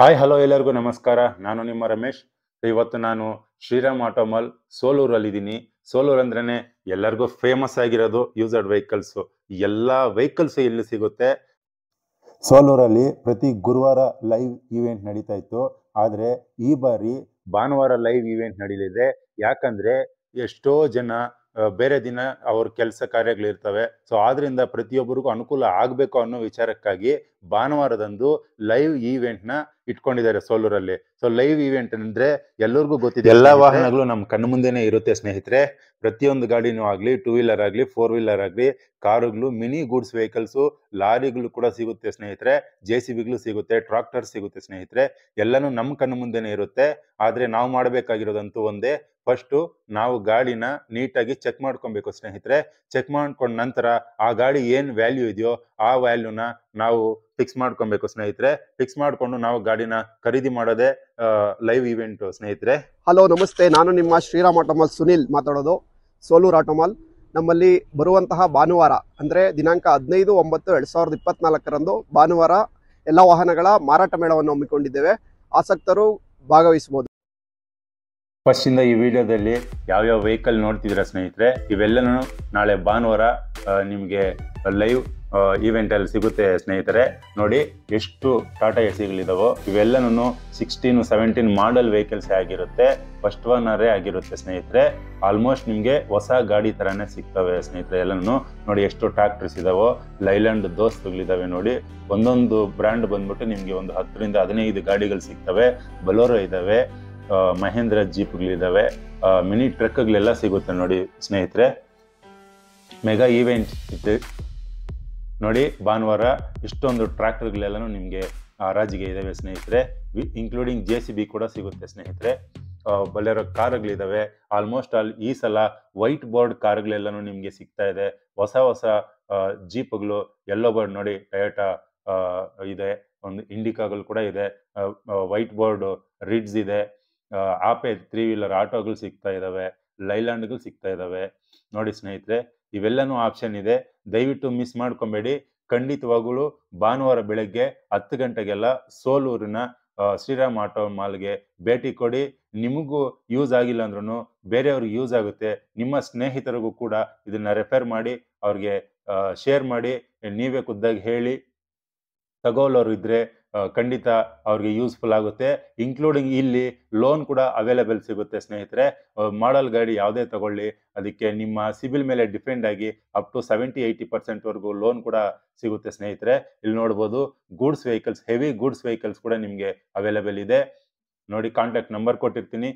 Hi hello ಎಲ್ಲರಿಗೂ ನಮಸ್ಕಾರ. ನಾನು ನಿಮ್ಮ ರಮೇಶ್. ಇವತ್ತು ನಾನು ಶ್ರೀರಾಮ್ ಆಟೋಮಾಲ್ ಸೋಲೂರಲ್ಲಿದ್ದೀನಿ. ಸೋಲೂರು ಅಂದ್ರೇನೆ ಎಲ್ಲರಿಗೂ ಫೇಮಸ್ ಆಗಿರೋದು ಯೂಸರ್ಡ್ ವೆಹಿಕಲ್ಸು. ಎಲ್ಲ ವೆಹಿಕಲ್ಸು ಇಲ್ಲಿ ಸಿಗುತ್ತೆ. ಸೋಲೂರಲ್ಲಿ ಪ್ರತಿ ಗುರುವಾರ ಲೈವ್ ಈವೆಂಟ್ ನಡೀತಾ ಇತ್ತು. ಆದರೆ ಈ ಬಾರಿ ಭಾನುವಾರ ಲೈವ್ ಈವೆಂಟ್ ನಡೀಲಿದೆ. ಯಾಕಂದ್ರೆ ಎಷ್ಟೋ ಜನ ಬೇರೆ ದಿನ ಅವ್ರ ಕೆಲಸ ಕಾರ್ಯಗಳಿರ್ತವೆ. ಸೊ ಆದ್ರಿಂದ ಪ್ರತಿಯೊಬ್ಬರಿಗೂ ಅನುಕೂಲ ಆಗಬೇಕು ಅನ್ನೋ ವಿಚಾರಕ್ಕಾಗಿ ಭಾನುವಾರದಂದು ಲೈವ್ ಈವೆಂಟ್ ನ ಇಟ್ಕೊಂಡಿದ್ದಾರೆ ಸೋಲೂರಲ್ಲಿ. ಸೊ ಲೈವ್ ಈವೆಂಟ್ ಅಂದ್ರೆ ಎಲ್ಲರಿಗೂ ಗೊತ್ತಿದೆ, ಎಲ್ಲಾ ವಾಹನಗಳು ನಮ್ಮ ಕಣ್ಣು ಮುಂದೆನೆ ಇರುತ್ತೆ ಸ್ನೇಹಿತರೆ. ಪ್ರತಿಯೊಂದು ಗಾಡಿನೂ ಆಗ್ಲಿ, ಟೂ ವೀಲರ್ ಆಗ್ಲಿ, ಫೋರ್ ವೀಲರ್ ಆಗ್ಲಿ, ಕಾರುಗಳು, ಮಿನಿ ಗೂಡ್ಸ್ ವೆಹಿಕಲ್ಸು, ಲಾರಿಗಳು ಕೂಡ ಸಿಗುತ್ತೆ ಸ್ನೇಹಿತರೆ, JCBಗಳು ಸಿಗುತ್ತೆ, ಟ್ರಾಕ್ಟರ್ ಸಿಗುತ್ತೆ ಸ್ನೇಹಿತರೆ. ಎಲ್ಲನೂ ನಮ್ಮ ಕಣ್ಣು ಮುಂದೆನೆ ಇರುತ್ತೆ. ಆದ್ರೆ ನಾವು ಮಾಡಬೇಕಾಗಿರೋದಂತೂ ಒಂದೇ, ಫಸ್ಟ್ ನಾವು ಗಾಡಿನ ನೀಟಾಗಿ ಚೆಕ್ ಮಾಡ್ಕೊಬೇಕು ಸ್ನೇಹಿತರೆ. ಚೆಕ್ ಮಾಡ್ಕೊಂಡ ನಂತರ ಆ ಗಾಡಿ ಏನ್ ವ್ಯಾಲ್ಯೂ ಇದೆಯೋ ಆ ವ್ಯಾಲ್ಯೂನ ನಾವು ಫಿಕ್ಸ್ ಮಾಡ್ಕೊಬೇಕು ಸ್ನೇಹಿತರೆ. ಫಿಕ್ಸ್ ಮಾಡ್ಕೊಂಡು ನಾವು ಗಾಡಿನ ಖರೀದಿ ಮಾಡೋದೇ ಲೈವ್ ಇವೆಂಟ್ ಸ್ನೇಹಿತರೆ. ಹಲೋ ನಮಸ್ತೆ, ನಾನು ನಿಮ್ಮ ಶ್ರೀರಾಮ್ ಆಟೋಮಾಲ್ ಸುನಿಲ್ ಮಾತಾಡೋದು. ಸೋಲೂರು ಆಟೋಮಾಲ್ ನಮ್ಮಲ್ಲಿ ಬರುವಂತಹ ಭಾನುವಾರ ಅಂದರೆ ದಿನಾಂಕ 15/9/2024 ಭಾನುವಾರ ಎಲ್ಲ ವಾಹನಗಳ ಮಾರಾಟ ಮೇಳವನ್ನು ಹಮ್ಮಿಕೊಂಡಿದ್ದೇವೆ. ಆಸಕ್ತರು ಭಾಗವಹಿಸಬಹುದು. ಫಸ್ಟ್ ಇಂದ ಈ ವಿಡಿಯೋದಲ್ಲಿ ಯಾವ್ಯಾವ ವೆಹಿಕಲ್ ನೋಡ್ತಿದ್ದೀರಾ ಸ್ನೇಹಿತರೆ, ಇವೆಲ್ಲನೂ ನಾಳೆ ಭಾನುವಾರ ನಿಮಗೆ ಲೈವ್ ಈವೆಂಟ್ ಅಲ್ಲಿ ಸಿಗುತ್ತೆ ಸ್ನೇಹಿತರೆ. ನೋಡಿ ಎಷ್ಟು ಟಾಟಾ ಎಸಿಗಳಿದಾವೋ, ಇವೆಲ್ಲನೂ 16, 17 ಮಾಡೆಲ್ ವೆಹಿಕಲ್ಸ್ ಆಗಿರುತ್ತೆ, ಫಸ್ಟ್ ಓನರೇ ಆಗಿರುತ್ತೆ ಸ್ನೇಹಿತರೆ. ಆಲ್ಮೋಸ್ಟ್ ನಿಮಗೆ ಹೊಸ ಗಾಡಿ ತರಾನೇ ಸಿಗ್ತವೆ ಸ್ನೇಹಿತರೆ. ಎಲ್ಲನೂ ನೋಡಿ ಎಷ್ಟು ಟ್ರಾಕ್ಟರ್ಸ್ ಇದಾವೋ, ಲೈಲ್ಯಾಂಡ್ ದೋಸ್ತುಗಳಿದಾವೆ ನೋಡಿ. ಒಂದೊಂದು ಬ್ರ್ಯಾಂಡ್ ಬಂದ್ಬಿಟ್ಟು ನಿಮಗೆ ಒಂದು 10 ರಿಂದ 15 ಗಾಡಿಗಳು ಸಿಗ್ತವೆ. ಬಲೋರೋ ಇದಾವೆ, ಮಹೇಂದ್ರ ಜೀಪ್ಗಳಿದಾವೆ, ಮಿನಿ ಟ್ರಕ್ಗಳೆಲ್ಲ ಸಿಗುತ್ತೆ ನೋಡಿ ಸ್ನೇಹಿತರೆ. ಮೆಗಾ ಈವೆಂಟ್ ಇದೆ ನೋಡಿ. ಭಾನುವಾರ ಇಷ್ಟೊಂದು ಟ್ರ್ಯಾಕ್ಟರ್ಗಳೆಲ್ಲನೂ ನಿಮಗೆ ಹರಾಜಿಗೆ ಇದಾವೆ ಸ್ನೇಹಿತರೆ. ಇನ್ಕ್ಲೂಡಿಂಗ್ JCB ಕೂಡ ಸಿಗುತ್ತೆ ಸ್ನೇಹಿತರೆ. ಬಲೆರೋ ಕಾರುಗಳಿದಾವೆ. ಆಲ್ಮೋಸ್ಟ್ ಈ ಸಲ ವೈಟ್ ಬೋರ್ಡ್ ಕಾರುಗಳೆಲ್ಲನೂ ನಿಮಗೆ ಸಿಗ್ತಾ ಇದೆ. ಹೊಸ ಹೊಸ ಜೀಪ್ಗಳು, ಯೆಲ್ಲೋ ಬೋರ್ಡ್ ನೋಡಿ, ಟೊಯೋಟಾ ಇದೆ, ಒಂದು ಇಂಡಿಕಾಗಳು ಕೂಡ ಇದೆ, ವೈಟ್ ಬೋರ್ಡ್ ರಿಡ್ಸ್ ಇದೆ, ಆಪೆ 3 ವೀಲರ್ ಆಟೋಗಳು ಸಿಗ್ತಾ ಇದಾವೆ, ಲೈಲ್ಯಾಂಡ್ಗಳು ಸಿಗ್ತಾ ಇದಾವೆ ನೋಡಿ ಸ್ನೇಹಿತರೆ. ಇವೆಲ್ಲನೂ ಆಪ್ಷನ್ ಇದೆ, ದಯವಿಟ್ಟು ಮಿಸ್ ಮಾಡ್ಕೊಬೇಡಿ. ಖಂಡಿತವಾಗಲೂ ಭಾನುವಾರ ಬೆಳಗ್ಗೆ 10 ಗಂಟೆಗೆಲ್ಲ ಸೋಲೂರಿನ ಶ್ರೀರಾಮ್ ಆಟೋ ಮಾಲ್ಗೆ ಭೇಟಿ ಕೊಡಿ. ನಿಮಗೂ ಯೂಸ್ ಆಗಿಲ್ಲ ಅಂದ್ರೂ ಬೇರೆಯವ್ರಿಗೆ ಯೂಸ್ ಆಗುತ್ತೆ. ನಿಮ್ಮ ಸ್ನೇಹಿತರಿಗೂ ಕೂಡ ಇದನ್ನ ರೆಫರ್ ಮಾಡಿ, ಅವ್ರಿಗೆ ಶೇರ್ ಮಾಡಿ. ನೀವೇ ಖುದ್ದಾಗಿ ಹೇಳಿ, ತಗೋಲೋರು ಇದ್ರೆ ಖಂಡಿತ ಅವ್ರಿಗೆ ಯೂಸ್ಫುಲ್ ಆಗುತ್ತೆ. ಇನ್ಕ್ಲೂಡಿಂಗ್ ಇಲ್ಲಿ ಲೋನ್ ಕೂಡ ಅವೈಲೇಬಲ್ ಸಿಗುತ್ತೆ ಸ್ನೇಹಿತರೆ. ಮಾಡೆಲ್ ಗಾಡಿ ಯಾವುದೇ ತಗೊಳ್ಳಿ, ಅದಕ್ಕೆ ನಿಮ್ಮ ಸಿಬಿಲ್ ಮೇಲೆ ಡಿಪೆಂಡ್ ಆಗಿ ಅಪ್ ಟು 70-80% ವರೆಗೂ ಲೋನ್ ಕೂಡ ಸಿಗುತ್ತೆ ಸ್ನೇಹಿತರೆ. ಇಲ್ಲಿ ನೋಡ್ಬೋದು goods vehicles, heavy goods vehicles ಕೂಡ ನಿಮಗೆ ಅವೈಲೇಬಲ್ ಇದೆ ನೋಡಿ. ಕಾಂಟ್ಯಾಕ್ಟ್ ನಂಬರ್ ಕೊಟ್ಟಿರ್ತೀನಿ,